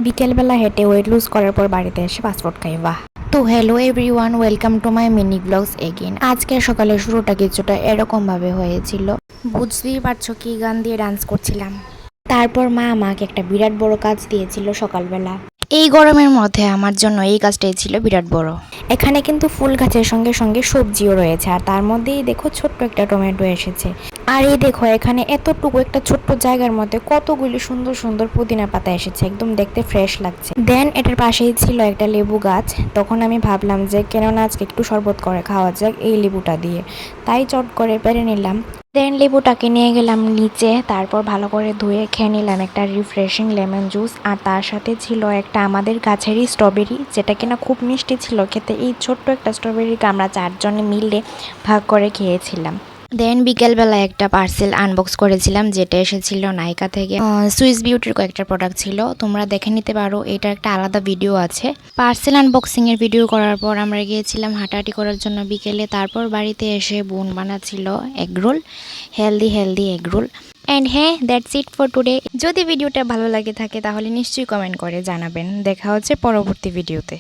বিকেলবেলা হেঁটে weight lose করার পর বাড়িতে এসে পাসপোর্ট খাই, বাহ। তো hello everyone, welcome to my mini vlogs again. আজকের সকালের শুরুটা কিছুটা এরকম ভাবে হয়েছিল। বুঝতেই পারছো কি গান দিয়ে ডান্স করছিলাম। তারপর মা আমাকে একটা বিরাট বড় কাজ দিয়েছিল সকালবেলা। এই গরমের মধ্যে আমার জন্য এই কাজটাই ছিল বিরাট বড়। এখানে কিন্তু ফুল গাছের সঙ্গে সঙ্গে সবজিও রয়েছে, আর তার মধ্যেই দেখো ছোট্ট একটা টমেটো এসেছে। আর এই দেখো এখানে এতটুকু একটা ছোট্ট জায়গার মধ্যে কতগুলি সুন্দর সুন্দর পুদিনা পাতা এসেছে, একদম দেখতে ফ্রেশ লাগছে। দেন এটার পাশেই ছিল একটা লেবু গাছ। তখন আমি ভাবলাম যে কেননা আজকে একটু শরবত করে খাওয়া যাক এই লেবুটা দিয়ে, তাই চট করে পেরে নিলাম। দেন লেবুটাকে নিয়ে গেলাম নিচে, তারপর ভালো করে ধুয়ে খেয়ে নিলাম একটা রিফ্রেশিং লেমন জুস। আর তার সাথে ছিল একটা আমাদের গাছেরই স্ট্রবেরি, যেটা কিনা খুব মিষ্টি ছিল খেতে। এই ছোট্ট একটা স্ট্রবেরিকে আমরা 4 জনে মিলে ভাগ করে খেয়েছিলাম। দেন বিকেলবেলা একটা পার্সেল আনবক্স করেছিলাম, যেটা এসেছিল নাইকা থেকে। সুইস বিউটির কয়েকটা প্রোডাক্ট ছিল, তোমরা দেখে নিতে পারো, এটা একটা আলাদা ভিডিও আছে। পার্সেল আনবক্সিং এর ভিডিও করার পর আমরা গিয়েছিলাম হাঁটাহাঁটি করার জন্য বিকেলে। তারপর বাড়িতে এসে বোন বানাচ্ছিল এগরোল, হেলদি এগরোল। অ্যান্ড হ্যাঁ, দ্যাটস ইট ফর টুডে। যদি ভিডিওটা ভালো লাগে থাকে তাহলে নিশ্চয়ই কমেন্ট করে জানাবেন। দেখা হচ্ছে পরবর্তী ভিডিওতে।